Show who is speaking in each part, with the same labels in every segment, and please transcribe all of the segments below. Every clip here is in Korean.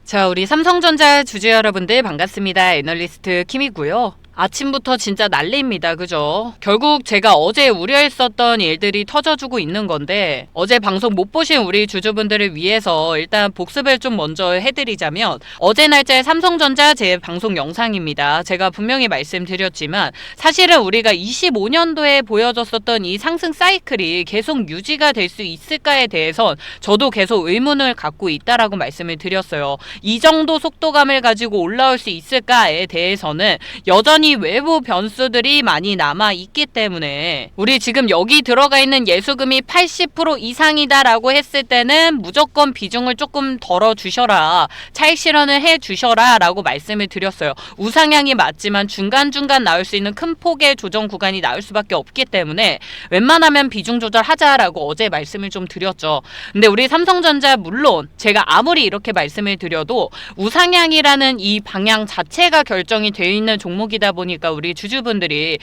Speaker 1: 자, 우리 삼성전자 주주 여러분들 반갑습니다. 애널리스트 킴이고요. 아침부터 진짜 난리입니다. 그죠? 결국 제가 어제 우려했었던 일들이 터져주고 있는 건데, 어제 방송 못 보신 우리 주주분들을 위해서 일단 복습을 좀 먼저 해드리자면, 어제 날짜의 삼성전자 제 방송 영상입니다. 제가 분명히 말씀드렸지만 사실은 우리가 25년도에 보여줬었던 이 상승 사이클이 계속 유지가 될 수 있을까에 대해선 저도 계속 의문을 갖고 있다라고 말씀을 드렸어요. 이 정도 속도감을 가지고 올라올 수 있을까에 대해서는 여전히 외부 변수들이 많이 남아있기 때문에, 우리 지금 여기 들어가 있는 예수금이 80% 이상이다라고 했을 때는 무조건 비중을 조금 덜어주셔라, 차익 실현을 해주셔라 라고 말씀을 드렸어요. 우상향이 맞지만 중간중간 나올 수 있는 큰 폭의 조정 구간이 나올 수밖에 없기 때문에 웬만하면 비중 조절하자라고 어제 말씀을 좀 드렸죠. 근데 우리 삼성전자 물론 제가 아무리 이렇게 말씀을 드려도 우상향이라는 이 방향 자체가 결정이 되어 있는 종목이다 보니까 우리 주주분들이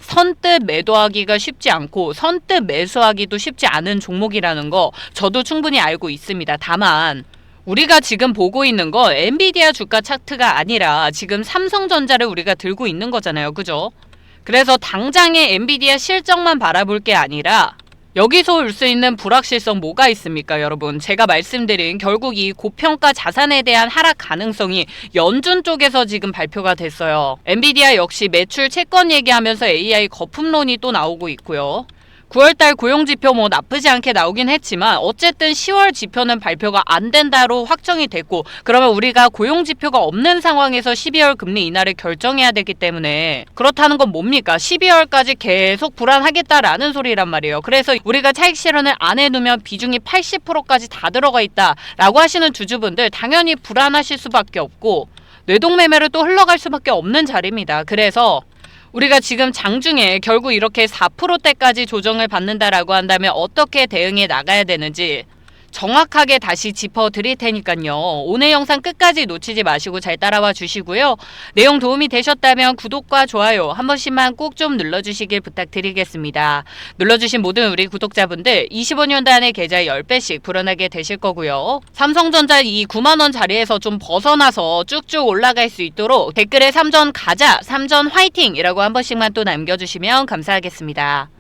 Speaker 1: 선뜻 매도하기가 쉽지 않고 선뜻 매수하기도 쉽지 않은 종목이라는 거 저도 충분히 알고 있습니다. 다만 우리가 지금 보고 있는 거 엔비디아 주가 차트가 아니라 지금 삼성전자를 우리가 들고 있는 거잖아요. 그죠? 그래서 당장의 엔비디아 실적만 바라볼 게 아니라 여기서 올 수 있는 불확실성 뭐가 있습니까, 여러분? 제가 말씀드린 결국 이 고평가 자산에 대한 하락 가능성이 연준 쪽에서 지금 발표가 됐어요. 엔비디아 역시 매출 채권 얘기하면서 AI 거품론이 또 나오고 있고요. 9월달 고용지표 뭐 나쁘지 않게 나오긴 했지만 어쨌든 10월 지표는 발표가 안 된다로 확정이 됐고, 그러면 우리가 고용지표가 없는 상황에서 12월 금리 인하를 결정해야 되기 때문에, 그렇다는 건 뭡니까? 12월까지 계속 불안하겠다라는 소리란 말이에요. 그래서 우리가 차익 실현을 안 해놓으면 비중이 80%까지 다 들어가 있다라고 하시는 주주분들 당연히 불안하실 수밖에 없고 뇌동매매로 또 흘러갈 수밖에 없는 자리입니다. 그래서 우리가 지금 장중에 결국 이렇게 4%대까지 조정을 받는다라고 한다면 어떻게 대응해 나가야 되는지 정확하게 다시 짚어드릴 테니까요. 오늘 영상 끝까지 놓치지 마시고 잘 따라와 주시고요. 내용 도움이 되셨다면 구독과 좋아요 한 번씩만 꼭 좀 눌러주시길 부탁드리겠습니다. 눌러주신 모든 우리 구독자분들 25년도 안에 계좌 10배씩 불어나게 되실 거고요. 삼성전자 이 9만원 자리에서 좀 벗어나서 쭉쭉 올라갈 수 있도록 댓글에 삼전 가자, 삼전 화이팅 이라고 한 번씩만 또 남겨주시면 감사하겠습니다.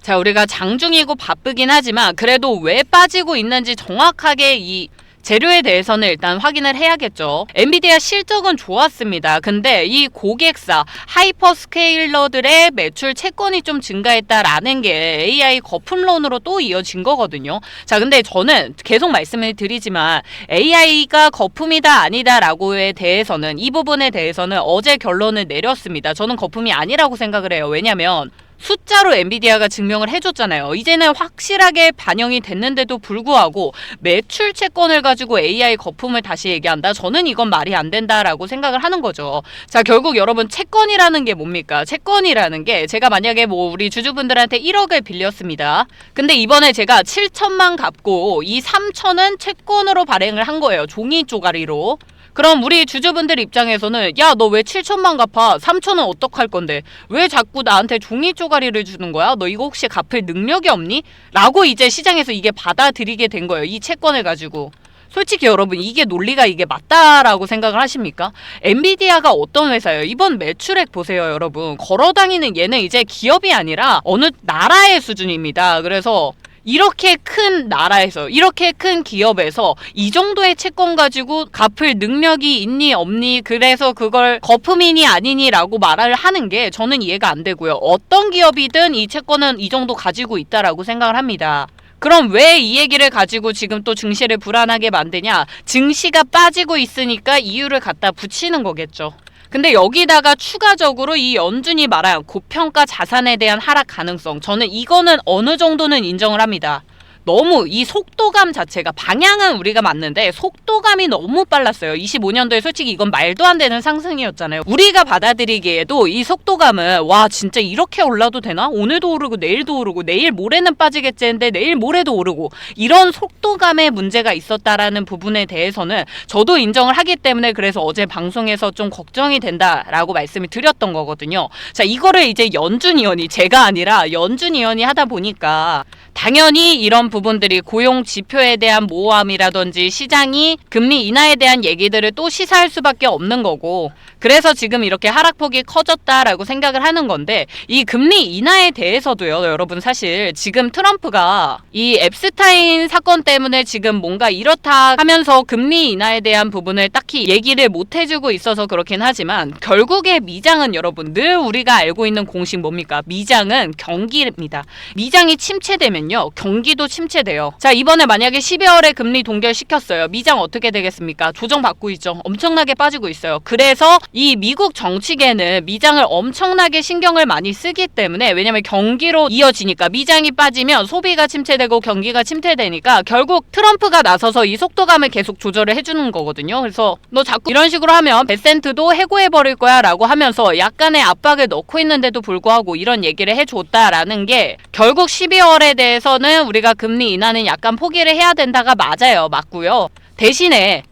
Speaker 1: 자, 우리가 장중이고 바쁘긴 하지만 그래도 왜 빠지고 있는지 정확하게 이 재료에 대해서는 일단 확인을 해야겠죠. 엔비디아 실적은 좋았습니다. 근데 이 고객사 하이퍼스케일러들의 매출 채권이 좀 증가했다라는 게 AI 거품론으로 또 이어진 거거든요. 자, 근데 저는 계속 말씀을 드리지만 AI가 거품이다 아니다라고에 대해서는, 이 부분에 대해서는 어제 결론을 내렸습니다. 저는 거품이 아니라고 생각을 해요. 왜냐면 숫자로 엔비디아가 증명을 해줬잖아요. 이제는 확실하게 반영이 됐는데도 불구하고 매출 채권을 가지고 AI 거품을 다시 얘기한다? 저는 이건 말이 안 된다라고 생각을 하는 거죠. 자, 결국 여러분 채권이라는 게 뭡니까? 채권이라는 게 제가 만약에 뭐 우리 주주분들한테 1억을 빌렸습니다. 근데 이번에 제가 7천만 갚고 이 3천은 채권으로 발행을 한 거예요. 종이 쪼가리로. 그럼 우리 주주분들 입장에서는 야, 너 왜 7천만 갚아? 3천은 어떡할 건데? 왜 자꾸 나한테 종이 쪼가리를 주는 거야? 너 이거 혹시 갚을 능력이 없니? 라고 이제 시장에서 이게 받아들이게 된 거예요. 이 채권을 가지고. 솔직히 여러분, 이게 논리가 이게 맞다라고 생각을 하십니까? 엔비디아가 어떤 회사예요? 이번 매출액 보세요, 여러분. 걸어다니는 얘는 이제 기업이 아니라 어느 나라의 수준입니다. 그래서 이렇게 큰 나라에서, 이렇게 큰 기업에서 이 정도의 채권 가지고 갚을 능력이 있니 없니, 그래서 그걸 거품이니 아니니 라고 말을 하는 게 저는 이해가 안 되고요. 어떤 기업이든 이 채권은 이 정도 가지고 있다라고 생각을 합니다. 그럼 왜 이 얘기를 가지고 지금 또 증시를 불안하게 만드냐? 증시가 빠지고 있으니까 이유를 갖다 붙이는 거겠죠. 근데 여기다가 추가적으로 이 연준이 말한 고평가 자산에 대한 하락 가능성, 저는 이거는 어느 정도는 인정을 합니다. 너무 이 속도감 자체가, 방향은 우리가 맞는데 속도감이 너무 빨랐어요. 25년도에 솔직히 이건 말도 안 되는 상승이었잖아요. 우리가 받아들이기에도 이 속도감은 와, 진짜 이렇게 올라도 되나? 오늘도 오르고 내일도 오르고 내일 모레는 빠지겠지 했는데 내일 모레도 오르고, 이런 속도감에 문제가 있었다라는 부분에 대해서는 저도 인정을 하기 때문에 그래서 어제 방송에서 좀 걱정이 된다라고 말씀을 드렸던 거거든요. 자, 이거를 이제 연준 위원이, 제가 아니라 연준 위원이 하다 보니까 당연히 이런 부분들이 고용 지표에 대한 모호함이라든지 시장이 금리 인하에 대한 얘기들을 또 시사할 수밖에 없는 거고, 그래서 지금 이렇게 하락폭이 커졌다라고 생각을 하는 건데, 이 금리 인하에 대해서도요, 여러분 사실 지금 트럼프가 이 앱스타인 사건 때문에 지금 뭔가 이렇다 하면서 금리 인하에 대한 부분을 딱히 얘기를 못 해주고 있어서 그렇긴 하지만, 결국에 미장은 여러분 늘 우리가 알고 있는 공식 뭡니까? 미장은 경기입니다. 미장이 침체되면요, 경기도 침체돼요. 자, 이번에 만약에 12월에 금리 동결시켰어요. 미장 어떻게 되겠습니까? 조정받고 있죠. 엄청나게 빠지고 있어요. 그래서 이 미국 정치계는 미장을 엄청나게 신경을 많이 쓰기 때문에, 왜냐면 경기로 이어지니까 미장이 빠지면 소비가 침체되고 경기가 침체되니까 결국 트럼프가 나서서 이 속도감을 계속 조절을 해주는 거거든요. 그래서 너 자꾸 이런 식으로 하면 베센트도 해고해버릴 거야 라고 하면서 약간의 압박을 넣고 있는데도 불구하고 이런 얘기를 해줬다라는 게, 결국 12월에 대해서는 우리가 금리 인하는 약간 포기를 해야 된다가 맞아요. 맞고요. 대신에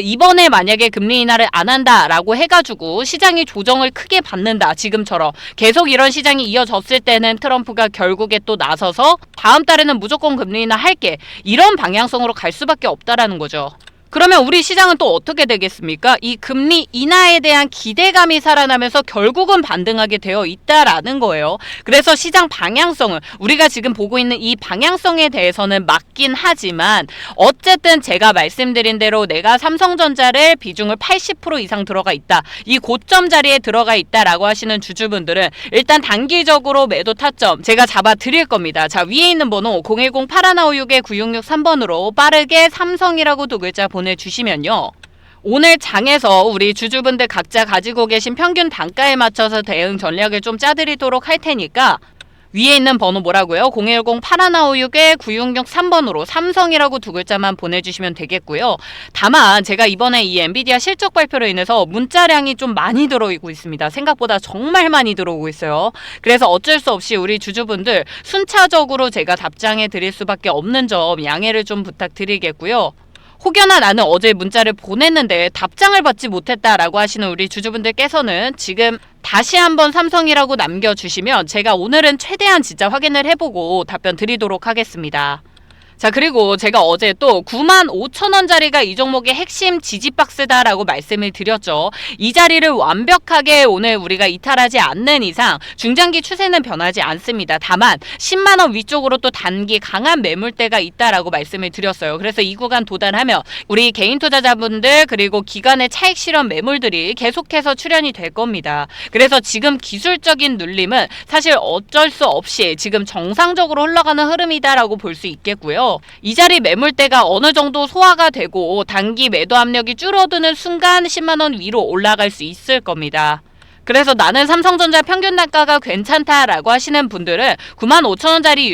Speaker 1: 이번에 만약에 금리 인하를 안 한다라고 해가지고 시장이 조정을 크게 받는다, 지금처럼 계속 이런 시장이 이어졌을 때는 트럼프가 결국에 또 나서서 다음 달에는 무조건 금리 인하 할게, 이런 방향성으로 갈 수밖에 없다라는 거죠. 그러면 우리 시장은 또 어떻게 되겠습니까? 이 금리 인하에 대한 기대감이 살아나면서 결국은 반등하게 되어 있다라는 거예요. 그래서 시장 방향성은, 우리가 지금 보고 있는 이 방향성에 대해서는 맞긴 하지만, 어쨌든 제가 말씀드린 대로 내가 삼성전자를 비중을 80% 이상 들어가 있다, 이 고점 자리에 들어가 있다라고 하시는 주주분들은 일단 단기적으로 매도 타점 제가 잡아 드릴 겁니다. 자, 위에 있는 번호 010-8156-9663번으로 빠르게 삼성이라고 두 글자 보내주시면요, 오늘 장에서 우리 주주분들 각자 가지고 계신 평균 단가에 맞춰서 대응 전략을 좀 짜드리도록 할 테니까, 위에 있는 번호 뭐라고요? 010-8156-9663번으로 삼성이라고 두 글자만 보내주시면 되겠고요. 다만 제가 이번에 이 엔비디아 실적 발표로 인해서 문자량이 좀 많이 들어오고 있습니다. 생각보다 정말 많이 들어오고 있어요. 그래서 어쩔 수 없이 우리 주주분들 순차적으로 제가 답장해 드릴 수밖에 없는 점 양해를 좀 부탁드리겠고요. 혹여나 나는 어제 문자를 보냈는데 답장을 받지 못했다라고 하시는 우리 주주분들께서는 지금 다시 한번 삼성이라고 남겨주시면 제가 오늘은 최대한 진짜 확인을 해보고 답변 드리도록 하겠습니다. 자, 그리고 제가 어제 또 95,000원짜리가 이 종목의 핵심 지지박스다라고 말씀을 드렸죠. 이 자리를 완벽하게 오늘 우리가 이탈하지 않는 이상 중장기 추세는 변하지 않습니다. 다만 10만원 위쪽으로 또 단기 강한 매물대가 있다라고 말씀을 드렸어요. 그래서 이 구간 도달하면 우리 개인 투자자분들 그리고 기관의 차익 실현 매물들이 계속해서 출현이 될 겁니다. 그래서 지금 기술적인 눌림은 사실 어쩔 수 없이 지금 정상적으로 흘러가는 흐름이다라고 볼 수 있겠고요. 이 자리 매물대가 어느 정도 소화가 되고 단기 매도 압력이 줄어드는 순간 10만원 위로 올라갈 수 있을 겁니다. 그래서 나는 삼성전자 평균 단가가 괜찮다라고 하시는 분들은 95,000원짜리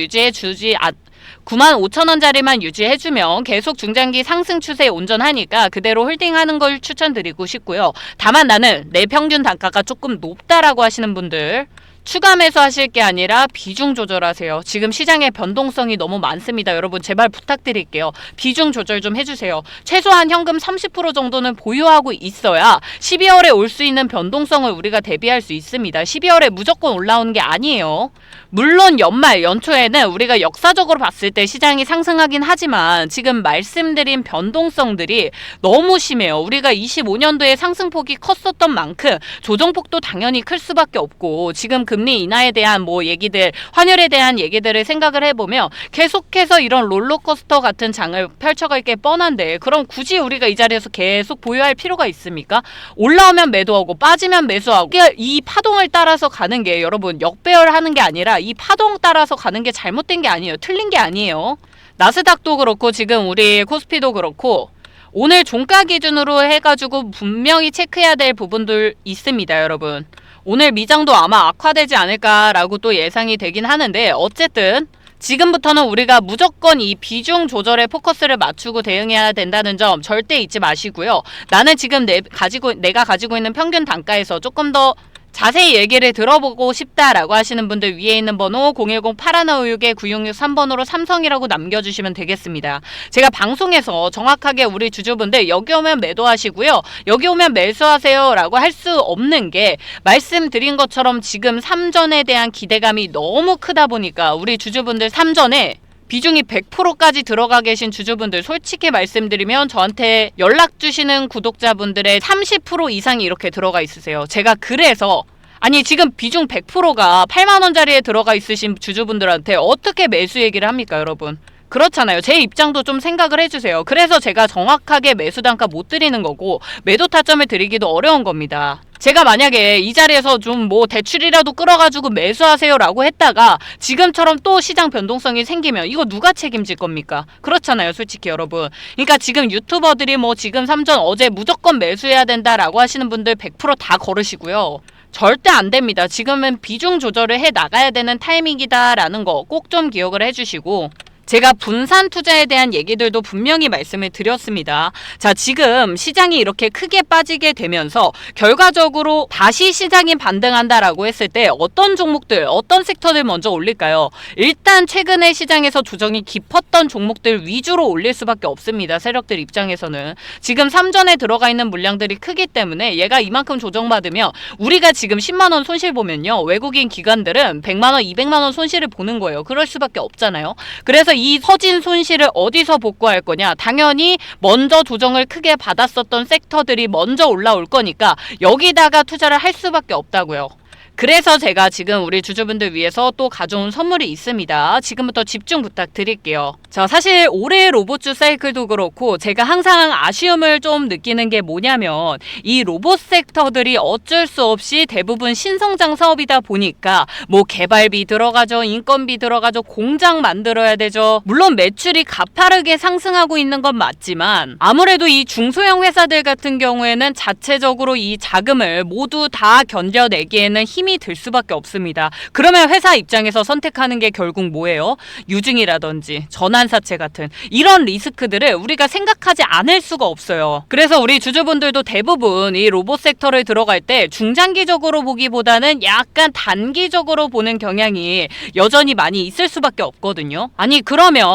Speaker 1: 95,000원짜리만 유지해주면 계속 중장기 상승 추세에 온전하니까 그대로 홀딩하는 걸 추천드리고 싶고요. 다만 나는 내 평균 단가가 조금 높다라고 하시는 분들, 추가 매수하실 게 아니라 비중 조절하세요. 지금 시장의 변동성이 너무 많습니다. 여러분 제발 부탁드릴게요. 비중 조절 좀 해주세요. 최소한 현금 30% 정도는 보유하고 있어야 12월에 올 수 있는 변동성을 우리가 대비할 수 있습니다. 12월에 무조건 올라오는 게 아니에요. 물론 연초에는 우리가 역사적으로 봤을 때 시장이 상승하긴 하지만 지금 말씀드린 변동성들이 너무 심해요. 우리가 25년도에 상승폭이 컸었던 만큼 조정폭도 당연히 클 수밖에 없고, 지금 금리 인하에 대한 얘기들, 환율에 대한 얘기들을 생각을 해보면 계속해서 이런 롤러코스터 같은 장을 펼쳐갈 게 뻔한데, 그럼 굳이 우리가 이 자리에서 계속 보유할 필요가 있습니까? 올라오면 매도하고 빠지면 매수하고, 이 파동을 따라서 가는 게 여러분 역배열하는 게 아니라 이 파동 따라서 가는 게 잘못된 게 아니에요. 틀린 게 아니에요. 나스닥도 그렇고 지금 우리 코스피도 그렇고 오늘 종가 기준으로 해가지고 분명히 체크해야 될 부분들 있습니다. 여러분 오늘 미장도 아마 악화되지 않을까라고 또 예상이 되긴 하는데, 어쨌든 지금부터는 우리가 무조건 이 비중 조절에 포커스를 맞추고 대응해야 된다는 점 절대 잊지 마시고요. 나는 지금 내가 가지고 있는 평균 단가에서 조금 더 자세히 얘기를 들어보고 싶다라고 하시는 분들 위에 있는 번호 010-8156-9663번으로 삼성이라고 남겨주시면 되겠습니다. 제가 방송에서 정확하게 우리 주주분들 여기 오면 매도하시고요, 여기 오면 매수하세요 라고 할 수 없는 게, 말씀드린 것처럼 지금 삼전에 대한 기대감이 너무 크다 보니까 우리 주주분들 삼전에 비중이 100%까지 들어가 계신 주주분들 솔직히 말씀드리면 저한테 연락 주시는 구독자분들의 30% 이상이 이렇게 들어가 있으세요. 제가 그래서 아니 지금 비중 100%가 8만원짜리에 들어가 있으신 주주분들한테 어떻게 매수 얘기를 합니까 여러분? 그렇잖아요. 제 입장도 좀 생각을 해주세요. 그래서 제가 정확하게 매수 단가 못 드리는 거고 매도 타점을 드리기도 어려운 겁니다. 제가 만약에 이 자리에서 좀 뭐 대출이라도 끌어가지고 매수하세요라고 했다가 지금처럼 또 시장 변동성이 생기면 이거 누가 책임질 겁니까? 그렇잖아요 솔직히 여러분. 그러니까 지금 유튜버들이 뭐 지금 삼전 어제 무조건 매수해야 된다라고 하시는 분들 100% 다 걸으시고요. 절대 안 됩니다. 지금은 비중 조절을 해 나가야 되는 타이밍이다라는 거 꼭 좀 기억을 해주시고 제가 분산 투자에 대한 얘기들도 분명히 말씀을 드렸습니다. 자, 지금 시장이 이렇게 크게 빠지게 되면서 결과적으로 다시 시장이 반등한다라고 했을 때 어떤 종목들, 어떤 섹터들 먼저 올릴까요? 일단 최근에 시장에서 조정이 깊었던 종목들 위주로 올릴 수밖에 없습니다. 세력들 입장에서는. 지금 3전에 들어가 있는 물량들이 크기 때문에 얘가 이만큼 조정받으면 우리가 지금 10만원 손실 보면요. 외국인 기관들은 100만원, 200만원 손실을 보는 거예요. 그럴 수밖에 없잖아요. 그래서 이 서진 손실을 어디서 복구할 거냐? 당연히 먼저 조정을 크게 받았었던 섹터들이 먼저 올라올 거니까 여기다가 투자를 할 수밖에 없다고요. 그래서 제가 지금 우리 주주분들 위해서 또 가져온 선물이 있습니다. 지금부터 집중 부탁드릴게요. 자, 사실 올해 로봇주 사이클도 그렇고 제가 항상 아쉬움을 좀 느끼는 게 뭐냐면 이 로봇 섹터들이 어쩔 수 없이 대부분 신성장 사업이다 보니까 뭐 개발비 들어가죠, 인건비 들어가죠, 공장 만들어야 되죠. 물론 매출이 가파르게 상승하고 있는 건 맞지만 아무래도 이 중소형 회사들 같은 경우에는 자체적으로 이 자금을 모두 다 견뎌내기에는 힘이 들 수밖에 없습니다. 그러면 회사 입장에서 선택하는 게 결국 뭐예요? 유증이라든지 전환사채 같은 이런 리스크들을 우리가 생각하지 않을 수가 없어요. 그래서 우리 주주분들도 대부분 이 로봇 섹터를 들어갈 때 중장기적으로 보기보다는 약간 단기적으로 보는 경향이 여전히 많이 있을 수밖에 없거든요. 아니 그러면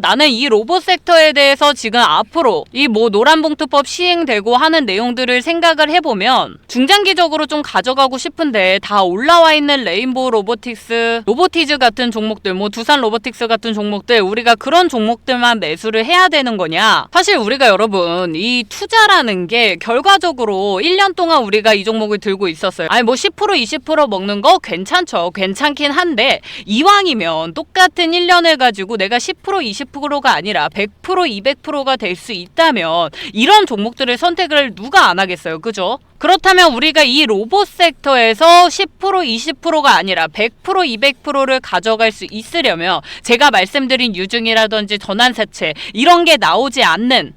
Speaker 1: 나는 이 로봇 섹터에 대해서 지금 앞으로 이 뭐 노란봉투법 시행되고 하는 내용들을 생각을 해보면 중장기적으로 좀 가져가고 싶은데 다 올라와 있는 레인보우 로보틱스, 로보티즈 같은 종목들, 뭐 두산 로보틱스 같은 종목들 우리가 그런 종목들만 매수를 해야 되는 거냐? 사실 우리가 여러분 이 투자라는 게 결과적으로 1년 동안 우리가 이 종목을 들고 있었어요. 아니 뭐 10% 20% 먹는 거 괜찮죠. 괜찮긴 한데 이왕이면 똑같은 1년을 가지고 내가 10% 20%가 아니라 100% 200%가 될 수 있다면 이런 종목들을 선택을 누가 안 하겠어요. 그죠? 그렇다면 우리가 이 로봇 섹터에서 10% 20%가 아니라 100% 200%를 가져갈 수 있으려면 제가 말씀드린 유증이라든지 전환사채 이런 게 나오지 않는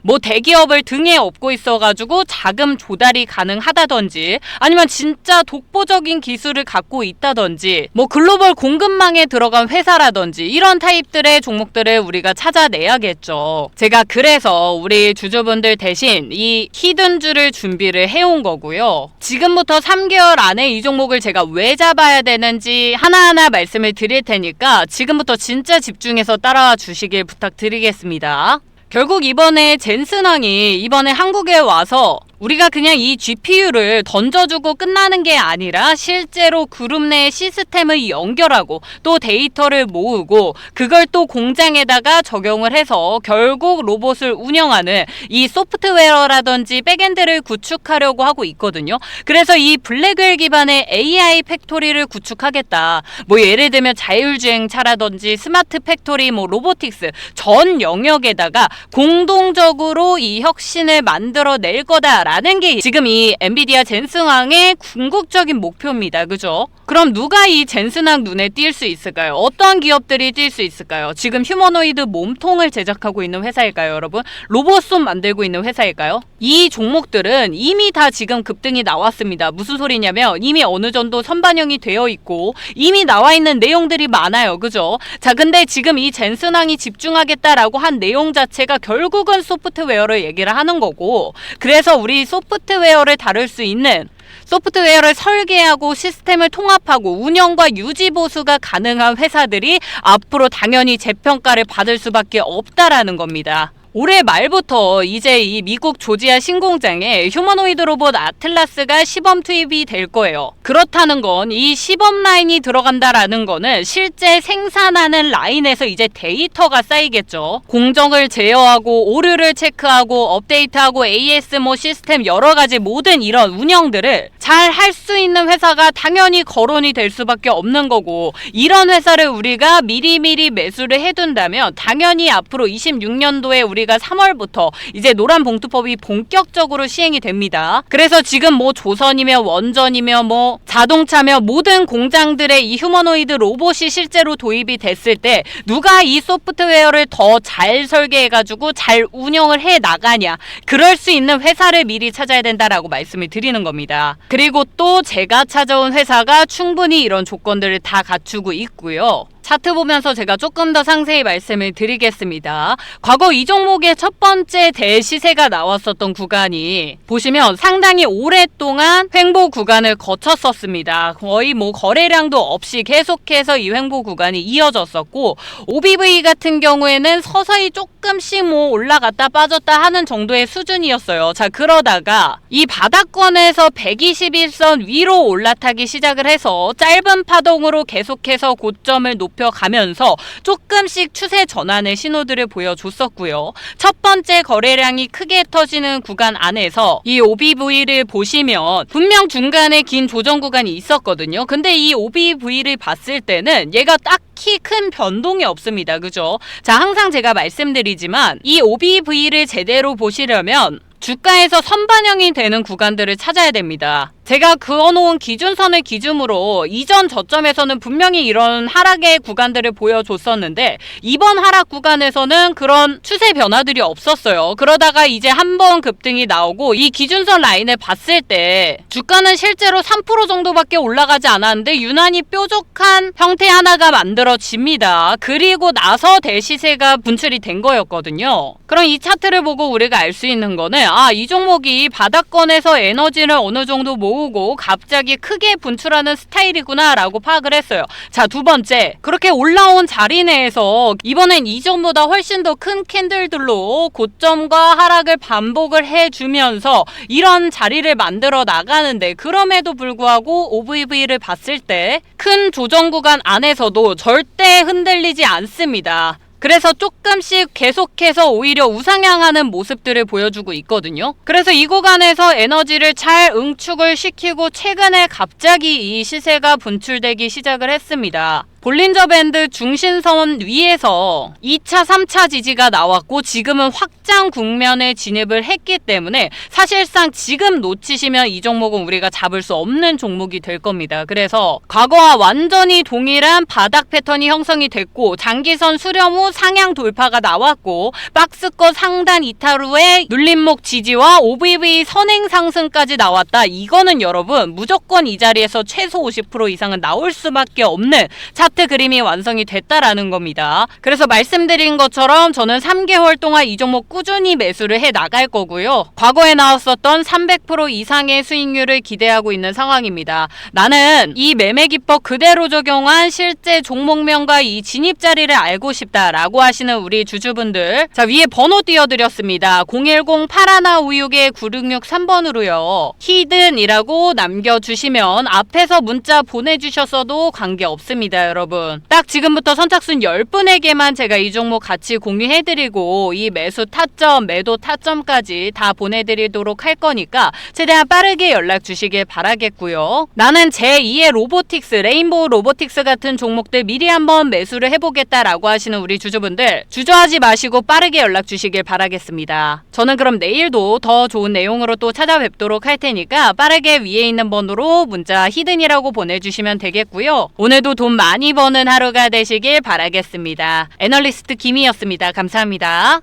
Speaker 1: 뭐 대기업을 등에 업고 있어가지고 자금 조달이 가능하다든지 아니면 진짜 독보적인 기술을 갖고 있다든지 뭐 글로벌 공급망에 들어간 회사라든지 이런 타입들의 종목들을 우리가 찾아내야겠죠. 제가 그래서 우리 주주분들 대신 이 히든주를 준비를 해온 거고요. 지금부터 3개월 안에 이 종목을 제가 왜 잡아야 되는지 하나하나 말씀을 드릴 테니까 지금부터 진짜 집중해서 따라와 주시길 부탁드리겠습니다. 결국 이번에 젠슨왕이 이번에 한국에 와서 우리가 그냥 이 GPU를 던져주고 끝나는 게 아니라 실제로 그룹 내 시스템을 연결하고 또 데이터를 모으고 그걸 또 공장에다가 적용을 해서 결국 로봇을 운영하는 이 소프트웨어라든지 백엔드를 구축하려고 하고 있거든요. 그래서 이 블랙웰 기반의 AI 팩토리를 구축하겠다. 뭐 예를 들면 자율주행차라든지 스마트 팩토리, 뭐 로보틱스 전 영역에다가 공동적으로 이 혁신을 만들어낼 거다. 라는 게 지금 이 엔비디아 젠슨왕의 궁극적인 목표입니다. 그죠? 그럼 누가 이 젠슨왕 눈에 띌 수 있을까요? 어떤 기업들이 띌 수 있을까요? 지금 휴머노이드 몸통을 제작하고 있는 회사일까요, 여러분? 로봇손 만들고 있는 회사일까요? 이 종목들은 이미 다 지금 급등이 나왔습니다. 무슨 소리냐면 이미 어느 정도 선반영이 되어 있고 이미 나와 있는 내용들이 많아요. 그죠? 자, 근데 지금 이 젠슨왕이 집중하겠다라고 한 내용 자체가 결국은 소프트웨어를 얘기를 하는 거고 그래서 우리 소프트웨어를 다룰 수 있는 소프트웨어를 설계하고 시스템을 통합하고 운영과 유지 보수가 가능한 회사들이 앞으로 당연히 재평가를 받을 수밖에 없다라는 겁니다. 올해 말부터 이제 이 미국 조지아 신공장에 휴머노이드 로봇 아틀라스가 시범 투입이 될 거예요. 그렇다는 건 이 시범 라인이 들어간다라는 거는 실제 생산하는 라인에서 이제 데이터가 쌓이겠죠. 공정을 제어하고 오류를 체크하고 업데이트하고 AS 시스템 여러 가지 모든 이런 운영들을 잘 할 수 있는 회사가 당연히 거론이 될 수밖에 없는 거고, 이런 회사를 우리가 미리미리 매수를 해둔다면 당연히 앞으로 26년도에 우리가 3월부터 이제 노란 봉투법이 본격적으로 시행이 됩니다. 그래서 지금 조선이며 원전이며 자동차며 모든 공장들의 이 휴머노이드 로봇이 실제로 도입이 됐을 때 누가 이 소프트웨어를 더 잘 설계해가지고 잘 운영을 해 나가냐, 그럴 수 있는 회사를 미리 찾아야 된다라고 말씀을 드리는 겁니다. 그리고 또 제가 찾아온 회사가 충분히 이런 조건들을 다 갖추고 있고요. 차트 보면서 제가 조금 더 상세히 말씀을 드리겠습니다. 과거 이 종목의 첫 번째 대시세가 나왔었던 구간이 보시면 상당히 오랫동안 횡보 구간을 거쳤었습니다. 거의 거래량도 없이 계속해서 이 횡보 구간이 이어졌었고, OBV 같은 경우에는 서서히 조금씩 올라갔다 빠졌다 하는 정도의 수준이었어요. 자, 그러다가 이 바닥권에서 121선 위로 올라타기 시작을 해서 짧은 파동으로 계속해서 고점을 높여가면서 조금씩 추세 전환의 신호들을 보여줬었고요. 첫 번째 거래량이 크게 터지는 구간 안에서 이 OBV를 보시면 분명 중간에 긴 조정 구간이 있었거든요. 근데 이 OBV를 봤을 때는 얘가 딱히 큰 변동이 없습니다. 그죠? 자, 항상 제가 말씀드리지만 이 OBV를 제대로 보시려면 주가에서 선반영이 되는 구간들을 찾아야 됩니다. 제가 그어놓은 기준선을 기준으로 이전 저점에서는 분명히 이런 하락의 구간들을 보여줬었는데 이번 하락 구간에서는 그런 추세 변화들이 없었어요. 그러다가 이제 한번 급등이 나오고 이 기준선 라인을 봤을 때 주가는 실제로 3% 정도밖에 올라가지 않았는데 유난히 뾰족한 형태 하나가 만들어집니다. 그리고 나서 대시세가 분출이 된 거였거든요. 그럼 이 차트를 보고 우리가 알 수 있는 거는 이 종목이 바닥권에서 에너지를 어느 정도 모으고 갑자기 크게 분출하는 스타일이구나 라고 파악을 했어요. 자, 두 번째, 그렇게 올라온 자리 내에서 이번엔 이전보다 훨씬 더 큰 캔들들로 고점과 하락을 반복을 해주면서 이런 자리를 만들어 나가는데, 그럼에도 불구하고 OVV를 봤을 때 큰 조정 구간 안에서도 절대 흔들리지 않습니다. 그래서 조금씩 계속해서 오히려 우상향하는 모습들을 보여주고 있거든요. 그래서 이 구간에서 에너지를 잘 응축을 시키고 최근에 갑자기 이 시세가 분출되기 시작을 했습니다. 볼린저 밴드 중심선 위에서 2차, 3차 지지가 나왔고 지금은 확장 국면에 진입을 했기 때문에 사실상 지금 놓치시면 이 종목은 우리가 잡을 수 없는 종목이 될 겁니다. 그래서 과거와 완전히 동일한 바닥 패턴이 형성이 됐고 장기선 수렴 후 상향 돌파가 나왔고 박스권 상단 이탈 후에 눌림목 지지와 OBV 선행 상승까지 나왔다. 이거는 여러분 무조건 이 자리에서 최소 50% 이상은 나올 수밖에 없는 차트 그림이 완성이 됐다라는 겁니다. 그래서 말씀드린 것처럼 저는 3개월 동안 이 종목 꾸준히 매수를 해 나갈 거고요. 과거에 나왔었던 300% 이상의 수익률을 기대하고 있는 상황입니다. 나는 이 매매 기법 그대로 적용한 실제 종목명과 이 진입 자리를 알고 싶다라고 하시는 우리 주주분들, 자, 위에 번호 띄워드렸습니다. 010-8156-9663번으로요. 히든이라고 남겨주시면 앞에서 문자 보내주셨어도 관계없습니다, 여러분. 딱 지금부터 선착순 10분에게만 제가 이 종목 같이 공유해드리고 이 매수 타점, 매도 타점까지 다 보내드리도록 할 거니까 최대한 빠르게 연락 주시길 바라겠고요. 나는 제2의 로보틱스, 레인보우 로보틱스 같은 종목들 미리 한번 매수를 해보겠다라고 하시는 우리 주주분들 주저하지 마시고 빠르게 연락 주시길 바라겠습니다. 저는 그럼 내일도 더 좋은 내용으로 또 찾아뵙도록 할 테니까 빠르게 위에 있는 번호로 문자 히든이라고 보내주시면 되겠고요. 오늘도 돈 많이 버는 하루가 되시길 바라겠습니다. 애널리스트 김이었습니다. 감사합니다.